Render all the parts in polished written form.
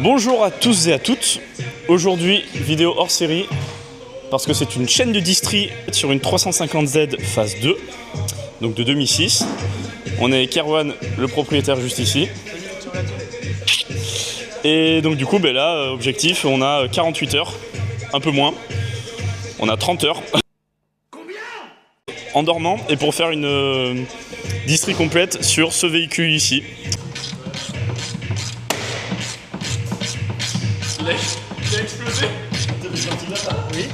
Bonjour à tous et à toutes. Aujourd'hui, vidéo hors série, parce que c'est une chaîne de distri sur une 350Z phase 2, donc de 2006. On est avec Erwan, le propriétaire, juste ici. Et donc du coup, là, objectif, on a 48 heures, un peu moins. On a 30 heures. En dormant, et pour faire une distri complète sur ce véhicule ici. Il a explosé. Oui.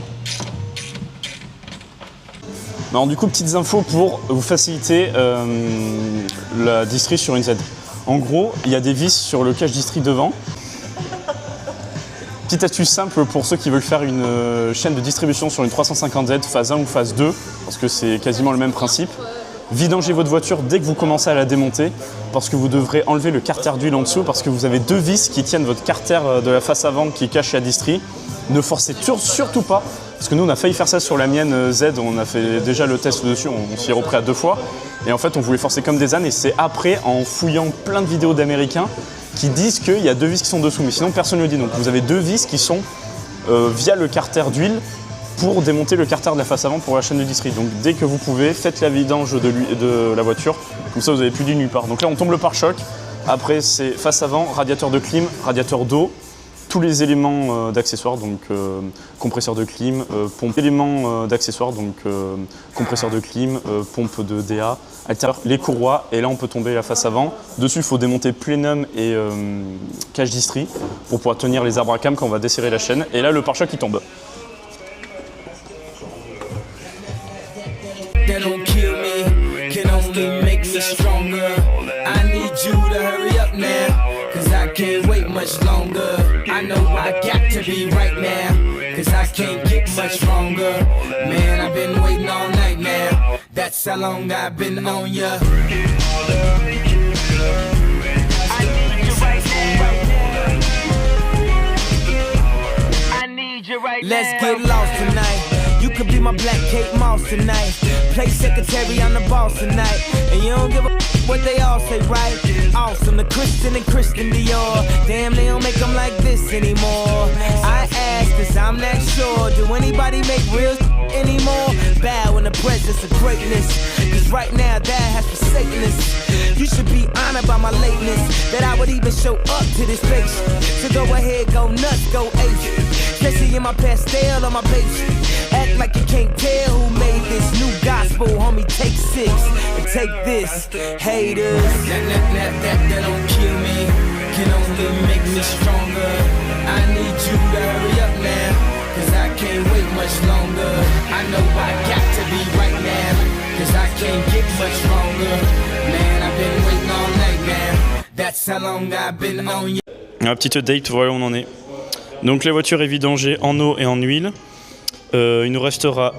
Alors du coup, petites infos pour vous faciliter la distri sur une Z. En gros, il y a des vis sur le cache distri devant. Petite astuce simple pour ceux qui veulent faire une chaîne de distribution sur une 350Z phase 1 ou phase 2, parce que c'est quasiment le même principe. Vidangez votre voiture dès que vous commencez à la démonter, parce que vous devrez enlever le carter d'huile en dessous, parce que vous avez deux vis qui tiennent votre carter de la face avant qui cache la distri. Ne forcez surtout pas, parce que nous on a failli faire ça sur la mienne Z, on a fait déjà le test dessus, on s'y est repris à 2 fois. Et en fait on voulait forcer comme des ânes, et c'est après en fouillant plein de vidéos d'Américains qui disent qu'il y a deux vis qui sont dessous, mais sinon personne ne le dit. Donc vous avez deux vis qui sont via le carter d'huile pour démonter le carter de la face avant pour la chaîne de distri. Donc dès que vous pouvez, faites la vidange de la voiture, comme ça vous n'avez plus d'huile nulle part. Donc là on tombe le pare-choc, après c'est face avant, radiateur de clim, radiateur d'eau, tous les éléments d'accessoires, donc compresseur de clim, pompe, éléments d'accessoires, donc compresseur de clim, pompe de DA, altérieur, les courroies, et là on peut tomber la face avant. Dessus il faut démonter plénum et cache distri pour pouvoir tenir les arbres à cam quand on va desserrer la chaîne, et là le pare-choc il tombe. Can't wait much longer. I know I got to be right now, cause I can't get much stronger. Man, I've been waiting all night now. That's how long I've been on ya. Let's get lost tonight. You could be my black Kate Moss tonight. Play secretary, I'm the boss tonight. And you don't give a what they all say, right? Awesome, the Christian and Christian Dior. Damn, they don't make them like this anymore. I ask, cause I'm not sure. Do anybody make real anymore? Bow in the presence of greatness, cause right now that has forsaken us. You should be honored by my lateness, that I would even show up to this place. So go ahead, go nuts, go ape. Especially in my pastel on my page. Act like you can't tell who made this new gospel, homie. Take 6 and take this, haters. That don't kill me, can only make me stronger. I need you to hurry up now, cause I can't wait much longer. I know I got to be right now, cause I can't get much stronger. Man, I've been waiting all night now. That's how long I've been on you. Un petit update, voilà où on en est. Donc la voiture est vidangée en eau et en huile. Il nous restera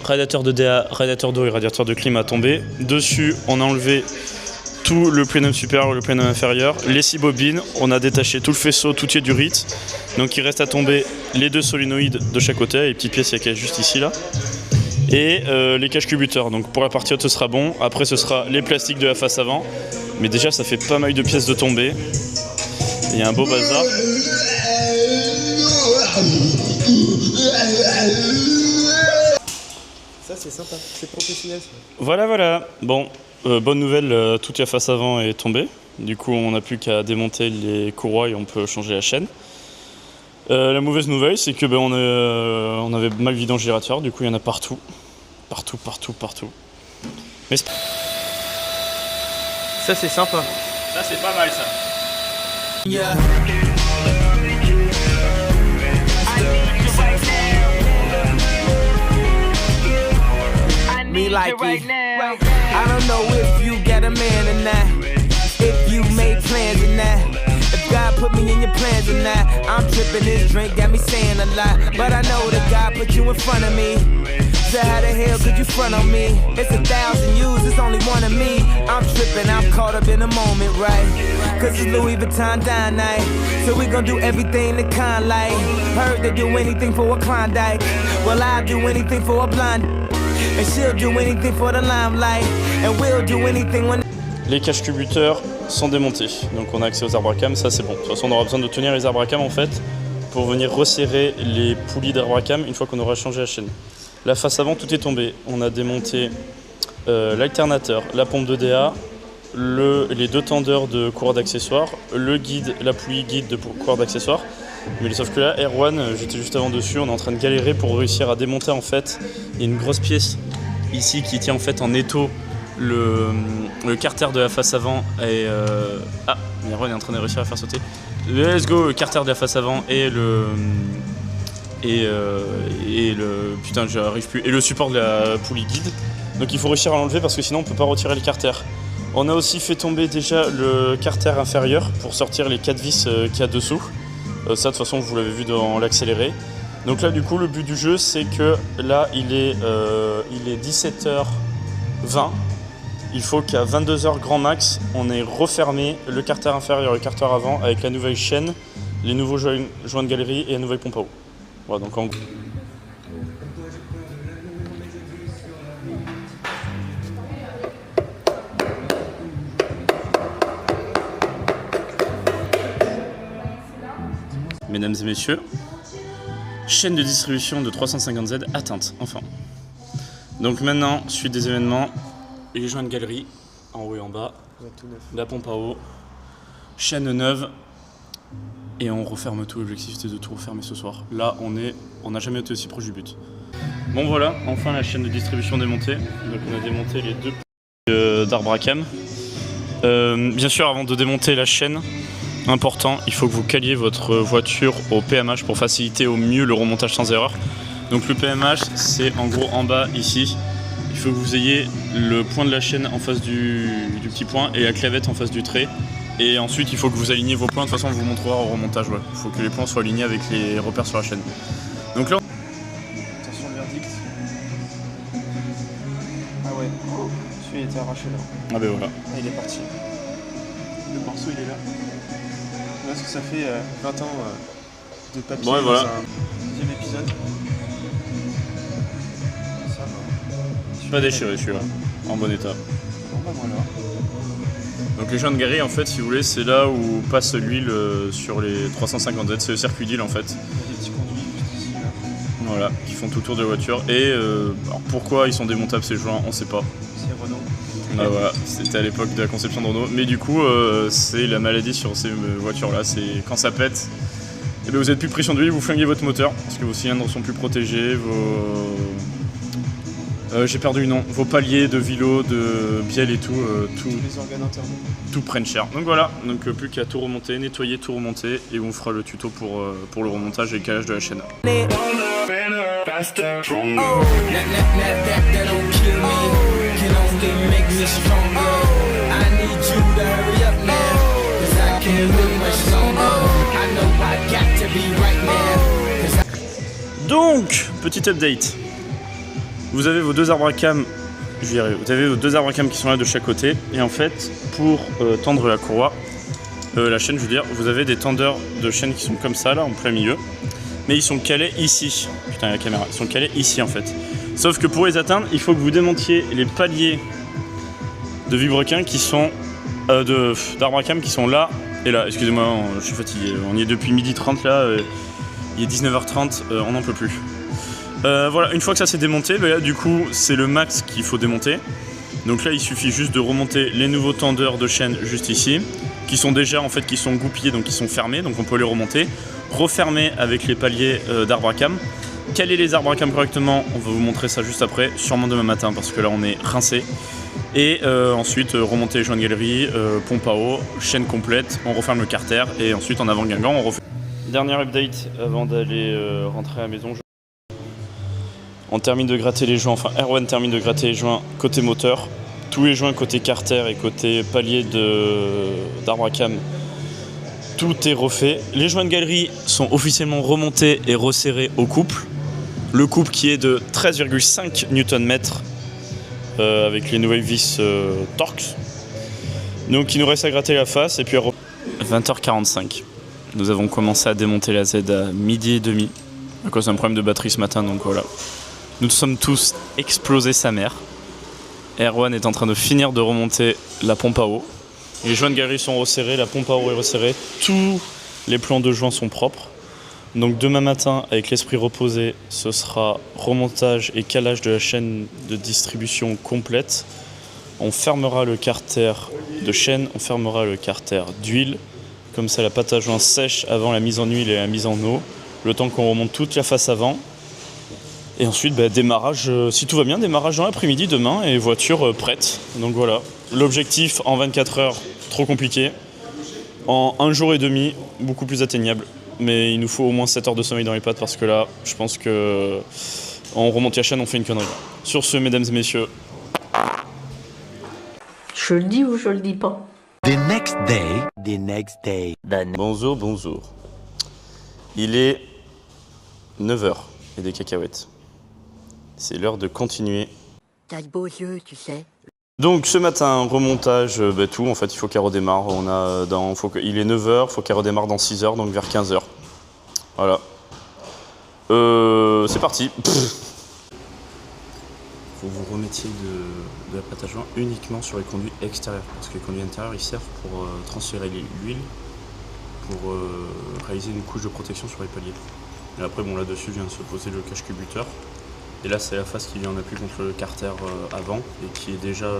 radiateur de DA, radiateur d'eau et radiateur de clim à tomber. Dessus, on a enlevé tout le plénum supérieur et le plénum inférieur, les 6 bobines, on a détaché tout le faisceau, tout est du RIT. Donc il reste à tomber les 2 solénoïdes de chaque côté, les petites pièces qu'il y a juste ici là. Et les cache-cubuteurs. Donc pour la partie haute ce sera bon, après ce sera les plastiques de la face avant. Mais déjà ça fait pas mal de pièces de tomber. Il y a un beau bazar. Ça c'est sympa, c'est professionnel. Voilà. Bon, bonne nouvelle, toute la face avant est tombée. Du coup, on n'a plus qu'à démonter les courroies et on peut changer la chaîne. La mauvaise nouvelle, c'est que on avait mal vidangé le radiateur. Du coup, il y en a partout. Partout. Mais ça c'est sympa. Ça c'est pas mal ça. Yeah. Me like it right now. I don't know if you got a man or not, if you made plans or not, if God put me in your plans or not. I'm tripping, this drink got me saying a lot, but I know that God put you in front of me. So how the hell could you front on me? It's 1,000 yous, it's only one of me. I'm tripping, I'm caught up in the moment, right? Cause it's Louis Vuitton dine night, so we gon' do everything the kind like. Heard they do anything for a Klondike, well I'll do anything for a blonde. And she'll do anything for the limelight, and we'll do anything when... Les cache-cubuteurs sont démontés. Donc on a accès aux arbres à cam, ça c'est bon. De toute façon on aura besoin de tenir les arbres à cam en fait pour venir resserrer les poulies d'arbres à cam une fois qu'on aura changé la chaîne. La face avant tout est tombé. On a démonté l'alternateur, la pompe de DA, les deux tendeurs de courroie d'accessoires, le guide, la poulie guide de courroie d'accessoires. Mais sauf que là, Erwan, j'étais juste avant dessus, on est en train de galérer pour réussir à démonter en fait. Il y a une grosse pièce ici qui tient en fait en étau le carter de la face avant et ah, Erwan est en train de réussir à faire sauter. Let's go, le carter de la face avant et le putain j'arrive plus et le support de la poulie guide. Donc il faut réussir à l'enlever parce que sinon on peut pas retirer le carter. On a aussi fait tomber déjà le carter inférieur pour sortir les 4 vis qu'il y a dessous. Ça de toute façon vous l'avez vu dans l'accéléré. Donc là du coup le but du jeu c'est que là il est 17h20. Il faut qu'à 22h grand max on ait refermé le carter inférieur et le carter avant avec la nouvelle chaîne, les nouveaux joints de galerie et la nouvelle pompe à eau. Voilà donc en gros. Mesdames et messieurs, chaîne de distribution de 350Z atteinte, enfin. Donc maintenant, suite des événements, les joints de galerie, en haut et en bas, la pompe à eau, chaîne neuve, et on referme tout. L'objectif c'était de tout refermer ce soir. Là, on n'a jamais été aussi proche du but. Bon voilà, enfin la chaîne de distribution démontée. Donc on a démonté les deux d'arbres à cam. Bien sûr, avant de démonter la chaîne, important, il faut que vous caliez votre voiture au PMH pour faciliter au mieux le remontage sans erreur. Donc le PMH, c'est en gros en bas ici. Il faut que vous ayez le point de la chaîne en face du petit point et la clavette en face du trait. Et ensuite, il faut que vous aligniez vos points. De toute façon, on vous montrera au remontage. Il faut que les points soient alignés avec les repères sur la chaîne. Donc là, Attention le verdict. Ah ouais, celui-là était arraché là. ah ben voilà. Ah, il est parti. Le morceau il est là. Voilà ce que ça fait 20 ans de papier Bon, voilà. dans un deuxième épisode. Ça va. Pas déchiré celui-là, en bon état. Bon bah voilà. Donc les joints de galerie, en fait, si vous voulez, c'est là où passe l'huile sur les 350Z. C'est le circuit d'huile en fait. Il y a des petits conduits juste ici là. Voilà, qui font tout le tour de la voiture. Et alors pourquoi ils sont démontables ces joints, on sait pas. C'est Renault. Ah voilà, c'était à l'époque de la conception de Renault. Mais du coup, c'est la maladie sur ces voitures-là. C'est quand ça pète, et bien vous êtes plus pression d'huile, vous flinguez votre moteur parce que vos cylindres sont plus protégés. J'ai perdu le nom. Vos paliers de vilo, de bielle et tout, Tous les organes internes. tout prenne cher. Donc voilà, donc plus qu'à tout remonter, nettoyer, tout remonter, et on fera le tuto pour le remontage et le calage de la chaîne. That don't kill me, can only make me stronger. I need you to hurry up now, 'cause I can't wait much longer. I know I got to be right now. Donc, petit update. Vous avez vos deux arbres à cam, je vais y arriver. Vous avez vos deux arbres à cam qui sont là de chaque côté. Et en fait, pour tendre la courroie, la chaîne, je veux dire, vous avez des tendeurs de chaîne qui sont comme ça, là, en plein milieu. Mais ils sont calés ici. Putain, la caméra. Ils sont calés ici, en fait. Sauf que pour les atteindre, il faut que vous démontiez les paliers de vilebrequin qui sont d'arbres à cam qui sont là et là. Excusez-moi, je suis fatigué. On y est depuis 12h30 là. Il est 19h30, on n'en peut plus. Voilà, une fois que ça s'est démonté, ben là du coup c'est le max qu'il faut démonter. Donc là il suffit juste de remonter les nouveaux tendeurs de chaîne juste ici, qui sont déjà en fait qui sont goupillés, donc qui sont fermés, donc on peut les remonter, refermer avec les paliers d'arbres à cam. Caler les arbres à cam correctement, on va vous montrer ça juste après, sûrement demain matin parce que là on est rincé. Et ensuite remonter les joints de galerie, pompe à eau, chaîne complète, on referme le carter et ensuite en avant Guingamp on refait. Dernier update avant d'aller rentrer à la maison. On termine de gratter les joints, enfin Erwan termine de gratter les joints côté moteur. Tous les joints côté carter et côté palier d'arbre à cam, tout est refait. Les joints de galerie sont officiellement remontés et resserrés au couple. Le couple qui est de 13,5 Nm avec les nouvelles vis Torx. Donc il nous reste à gratter la face et puis à 20h45. Nous avons commencé à démonter la Z à 12h30 à cause d'un problème de batterie ce matin, donc voilà. Nous sommes tous explosés sa mère. Erwan est en train de finir de remonter la pompe à eau. Les joints de galerie sont resserrés, la pompe à eau est resserrée, tous les plans de joints sont propres. Donc demain matin, avec l'esprit reposé, ce sera remontage et calage de la chaîne de distribution complète. On fermera le carter de chaîne, on fermera le carter d'huile. Comme ça, la pâte à joint sèche avant la mise en huile et la mise en eau. Le temps qu'on remonte toute la face avant. Et ensuite, démarrage, si tout va bien, démarrage dans l'après-midi demain et voiture prête. Donc voilà, l'objectif en 24 heures, trop compliqué. En 1 jour et demi, beaucoup plus atteignable. Mais il nous faut au moins 7 heures de sommeil dans les pattes parce que là, je pense que on remonte la chaîne, on fait une connerie. Sur ce, mesdames et messieurs. Je le dis ou je le dis pas? The next day. Bonjour, bonjour. Il est 9h et des cacahuètes. C'est l'heure de continuer. T'as de beaux yeux, tu sais. Donc ce matin, remontage, tout, en fait il faut qu'elle redémarre. Il est 9h, il faut qu'elle redémarre dans 6h, donc vers 15h. Voilà. C'est parti. Faut que vous remettiez de la pâte à joint uniquement sur les conduits extérieurs. Parce que les conduits intérieurs, ils servent pour transférer l'huile, pour réaliser une couche de protection sur les paliers. Et après, là-dessus vient de se poser le cache-cubuteur. Et là, c'est la face qui vient en appui contre le carter avant et qui est déjà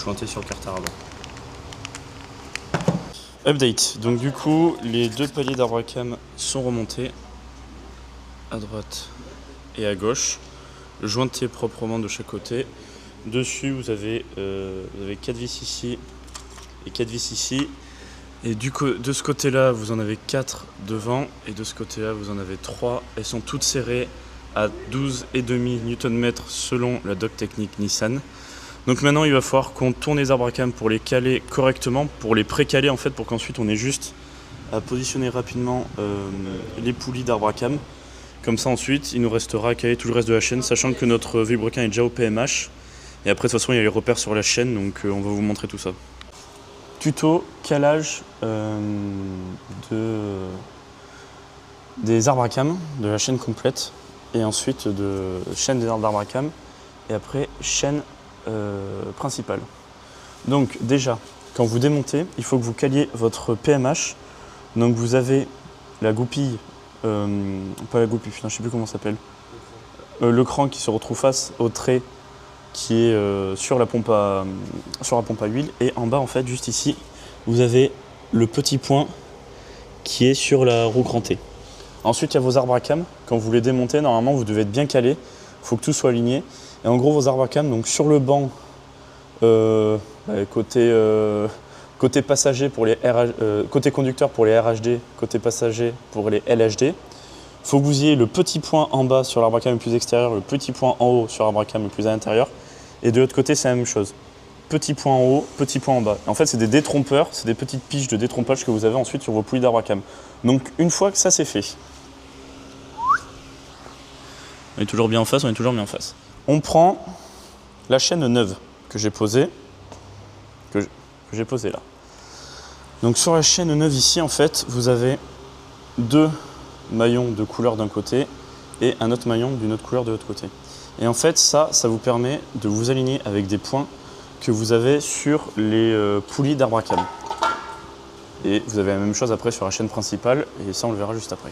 jointée sur le carter avant. Update. Donc du coup, les 2 paliers d'arbre à cam sont remontés à droite et à gauche, jointés proprement de chaque côté. Dessus, vous avez 4 vis ici et 4 vis ici. Et de ce côté-là, vous en avez 4 devant et de ce côté-là, vous en avez 3. Elles sont toutes serrées à 12,5 Nm selon la doc technique Nissan. Donc maintenant il va falloir qu'on tourne les arbres à cam pour les caler correctement, pour les pré-caler en fait, pour qu'ensuite on ait juste à positionner rapidement les poulies d'arbres à cam. Comme ça ensuite il nous restera à caler tout le reste de la chaîne, sachant que notre vilebrequin est déjà au PMH. Et après de toute façon il y a les repères sur la chaîne, donc on va vous montrer tout ça. Tuto calage des arbres à cam, de la chaîne complète. Et ensuite de chaîne des arbres à cam, et après chaîne principale. Donc déjà, quand vous démontez, il faut que vous caliez votre PMH. Donc vous avez la goupille, pas la goupille, putain, je sais plus comment ça s'appelle. Le cran qui se retrouve face au trait qui est sur la pompe à huile. Et en bas, en fait, juste ici, vous avez le petit point qui est sur la roue crantée. Ensuite, il y a vos arbres à cam. Quand vous les démontez, normalement, vous devez être bien calé. Il faut que tout soit aligné. Et en gros, vos arbres à cam, donc sur le banc, côté passager pour les côté conducteur pour les RHD, côté passager pour les LHD, il faut que vous ayez le petit point en bas sur l'arbre à cam le plus extérieur, le petit point en haut sur l'arbre à cam le plus à l'intérieur. Et de l'autre côté, c'est la même chose. Petit point en haut, petit point en bas. En fait, c'est des détrompeurs, c'est des petites piges de détrompage que vous avez ensuite sur vos poulies d'arbre à cam. Donc, une fois que ça c'est fait, on est toujours bien en face, On prend la chaîne neuve que j'ai posée, là. Donc sur la chaîne neuve ici, en fait, vous avez 2 maillons de couleur d'un côté et un autre maillon d'une autre couleur de l'autre côté. Et en fait, ça vous permet de vous aligner avec des points que vous avez sur les poulies d'arbre à cam. Et vous avez la même chose après sur la chaîne principale, et ça on le verra juste après.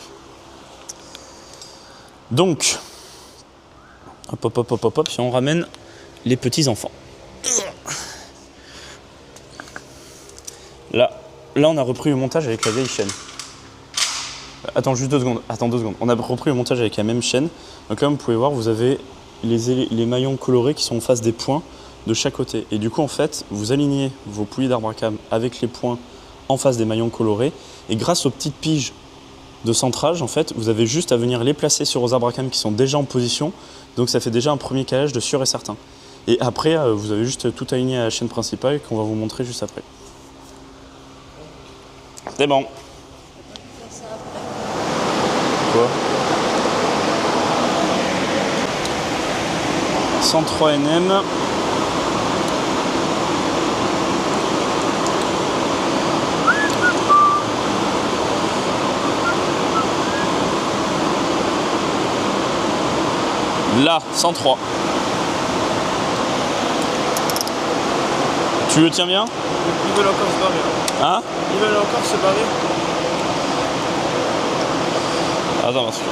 Donc, hop, si on ramène les petits enfants. Là, on a repris le montage avec la vieille chaîne. Attends, juste 2 secondes. On a repris le montage avec la même chaîne. Donc là, vous pouvez voir, vous avez les maillons colorés qui sont en face des points de chaque côté. Et du coup, en fait, vous alignez vos poulies d'arbre à cam avec les points en face des maillons colorés. Et grâce aux petites piges de centrage, en fait, vous avez juste à venir les placer sur vos arbres à cam qui sont déjà en position. Donc ça fait déjà un premier calage de sûr et certain. Et après, vous avez juste tout aligné à la chaîne principale qu'on va vous montrer juste après. C'est bon. Quoi ? 103 Nm. Là, 103. Tu le tiens bien? Ils veulent encore se barrer. Hein? Ils veulent encore se barrer. Attends, parce que...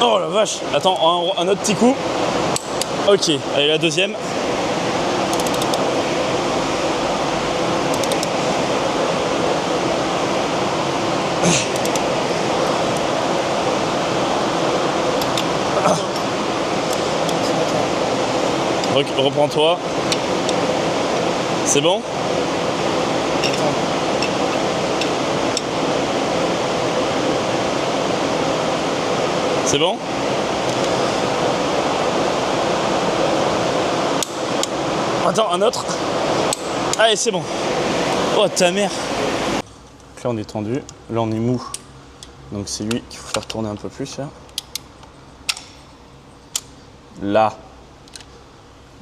Oh la vache! Attends, un autre petit coup. Ok, allez, la deuxième. Reprends-toi. C'est bon? C'est bon? Attends, un autre. Allez, c'est bon. Oh, ta mère. Donc là, on est tendu. Là, on est mou. Donc, c'est lui qu'il faut faire tourner un peu plus. Là.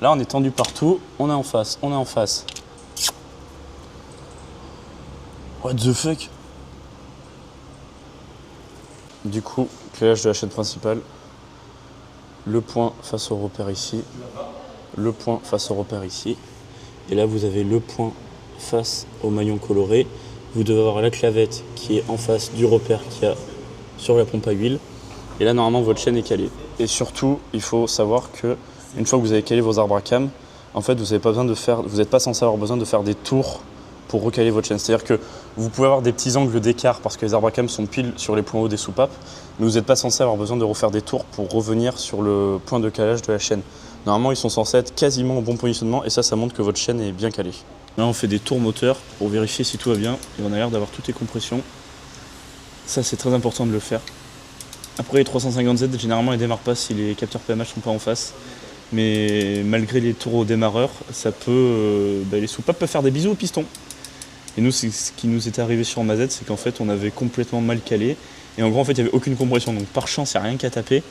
Là, on est tendu partout. On est en face. On est en face. What the fuck? Du coup, clayage de la chaîne principale. Le point face au repère ici. Le point face au repère ici. Et là, vous avez le point face au maillon coloré. Vous devez avoir la clavette qui est en face du repère qu'il y a sur la pompe à huile. Et là, normalement, votre chaîne est calée. Et surtout, il faut savoir que une fois que vous avez calé vos arbres à cam, en fait, vous n'êtes pas censé avoir besoin de faire des tours pour recaler votre chaîne. C'est-à-dire que vous pouvez avoir des petits angles d'écart parce que les arbres à cam sont pile sur les points hauts des soupapes, mais vous n'êtes pas censé avoir besoin de refaire des tours pour revenir sur le point de calage de la chaîne. Normalement, ils sont censés être quasiment au bon positionnement et ça montre que votre chaîne est bien calée. Là, on fait des tours moteurs pour vérifier si tout va bien et on a l'air d'avoir toutes les compressions. Ça, c'est très important de le faire. Après, les 350Z, généralement, ils ne démarrent pas si les capteurs PMH ne sont pas en face. Mais malgré les tours au démarreur, ça peut, les soupapes peuvent faire des bisous au piston. Et nous, ce qui nous était arrivé sur Mazette, c'est qu'en fait, on avait complètement mal calé. Et en gros, en fait, il n'y avait aucune compression. Donc par chance, il n'y a rien qu'à taper.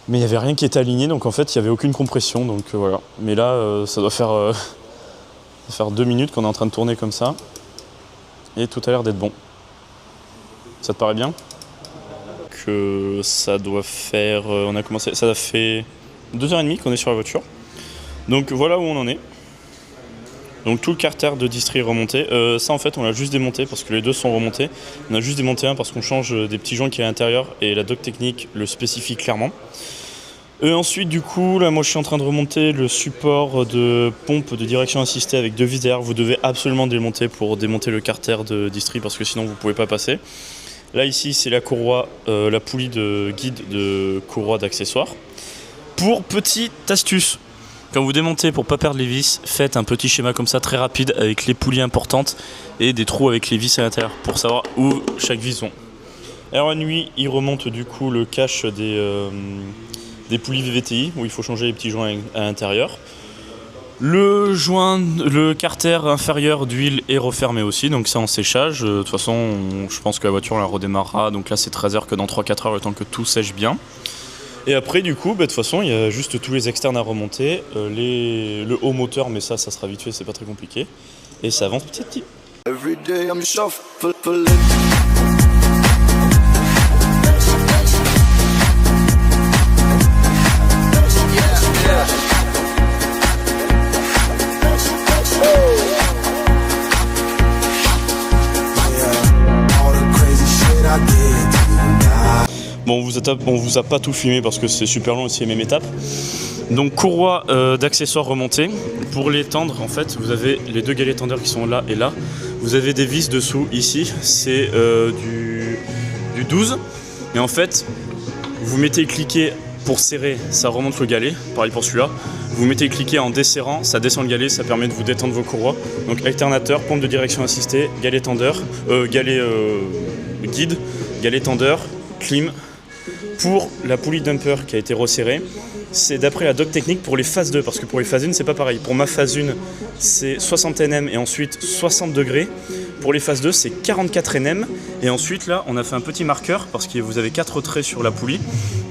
Mais il n'y avait rien qui était aligné. Donc en fait, il n'y avait aucune compression. Donc voilà. Mais là, ça doit faire 2 minutes qu'on est en train de tourner comme ça. Et tout a l'air d'être bon. Ça te paraît bien? Que ça doit faire... on a commencé... Ça a fait 2h30 qu'on est sur la voiture. Donc voilà où on en est. Donc tout le carter de distri est remonté. Ça en fait on l'a juste démonté parce que les deux sont remontés. On a juste démonté un parce qu'on change des petits joints qui est à l'intérieur et la doc technique le spécifie clairement. Ensuite du coup là moi je suis en train de remonter le support de pompe de direction assistée avec 2 vis derrière. Vous devez absolument démonter pour démonter le carter de distri parce que sinon vous ne pouvez pas passer. Là ici c'est la courroie, la poulie de guide de courroie d'accessoires. Pour petite astuce, quand vous démontez pour ne pas perdre les vis, faites un petit schéma comme ça très rapide avec les poulies importantes et des trous avec les vis à l'intérieur pour savoir où chaque vis vont. Alors la nuit, il remonte du coup le cache des poulies VVTI où il faut changer les petits joints à l'intérieur. Le carter inférieur d'huile est refermé aussi, donc c'est en séchage. De toute façon, je pense que la voiture on la redémarrera, donc là c'est 13 heures que dans 3-4 heures le temps que tout sèche bien. Et après du coup, de toute façon, il y a juste tous les externes à remonter, le haut moteur, mais ça sera vite fait, c'est pas très compliqué. Et ça avance petit à petit. Bon, on vous a pas tout filmé parce que c'est super long aussi les mêmes étapes. Donc courroie d'accessoires remontée. Pour les tendre, en fait, vous avez les 2 galets tendeurs qui sont là et là. Vous avez des vis dessous ici, c'est du 12. Et en fait, vous mettez cliquer pour serrer, ça remonte le galet. Pareil pour celui-là. Vous mettez cliquer en desserrant, ça descend le galet, ça permet de vous détendre vos courroies. Donc alternateur, pompe de direction assistée, galet tendeur, galet guide, galet tendeur, clim. Pour la poulie dumper qui a été resserrée, c'est d'après la doc technique pour les phases 2, parce que pour les phases 1, c'est pas pareil. Pour ma phase 1, c'est 60 Nm et ensuite 60 degrés. Pour les phases 2, c'est 44 Nm. Et ensuite, là, on a fait un petit marqueur, parce que vous avez 4 traits sur la poulie.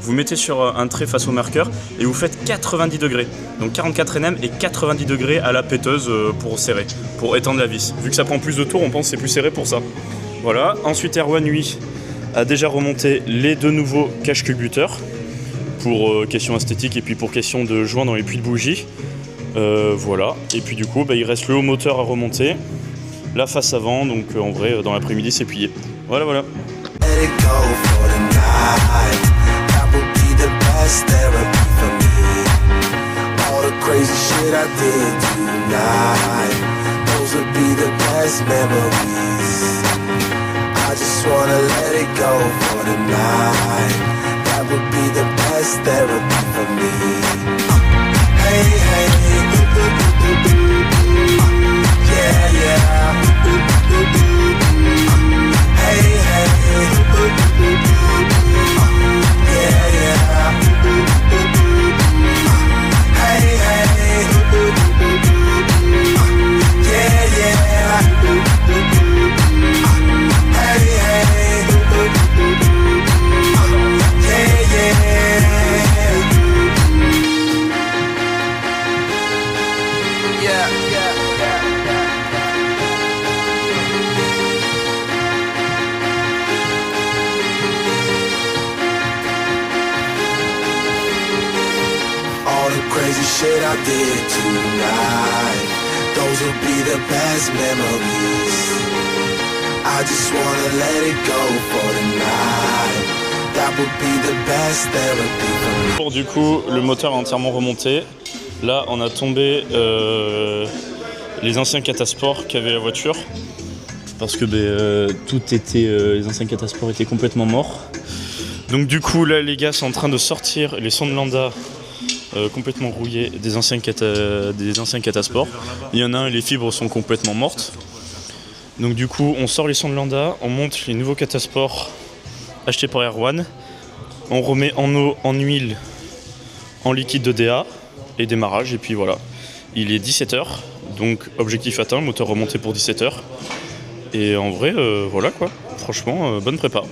Vous mettez sur un trait face au marqueur et vous faites 90 degrés. Donc 44 Nm et 90 degrés à la péteuse pour serrer, pour étendre la vis. Vu que ça prend plus de tours, on pense que c'est plus serré pour ça. Voilà. Ensuite, Erwan, lui, a déjà remonté les 2 nouveaux cache-culbuteurs pour question esthétique et puis pour question de joint dans les puits de bougie. Voilà. Et puis du coup, il reste le haut moteur à remonter, la face avant, donc en vrai, dans l'après-midi, c'est plié. Voilà, voilà. That would be the best therapy for me. Hey, hey, yeah, yeah. Hey, hey, yeah, yeah. Hey, hey, yeah, yeah. Hey, hey. Crazy shit I did tonight, those will be the best memories. I just wanna let it go for tonight. That would be the best therapy for me. Pour du coup, le moteur est entièrement remonté. Là, on a tombé les anciens Catasport qu'avait la voiture, parce que tout était, les anciens Catasport étaient complètement morts. Donc du coup, là, les gars sont en train de sortir les Sonderlander complètement rouillés des anciens Catasport. Il y en a un, les fibres sont complètement mortes. Donc du coup, on sort les Sonderlander, on monte les nouveaux Catasport achetés par Erwan. On remet en eau, en huile, en liquide de DA et démarrage. Et puis voilà, il est 17h, donc objectif atteint, moteur remonté pour 17h. Et en vrai, voilà quoi, franchement, bonne prépa.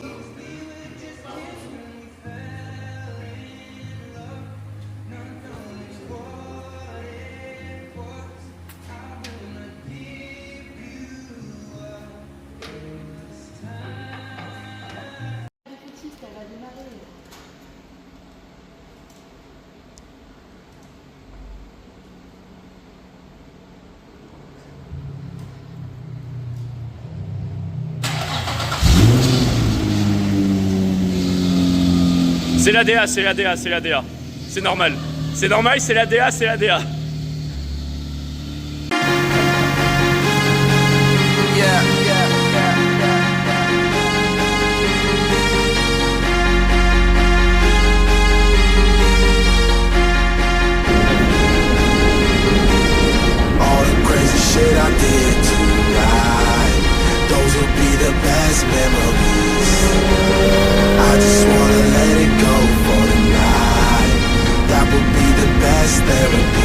C'est la DA, c'est la DA, c'est la DA. C'est normal. C'est normal, c'est la DA, c'est la DA. All the crazy shit I did tonight, those will be the best memories. I just wanna let it go for tonight. That would be the best therapy.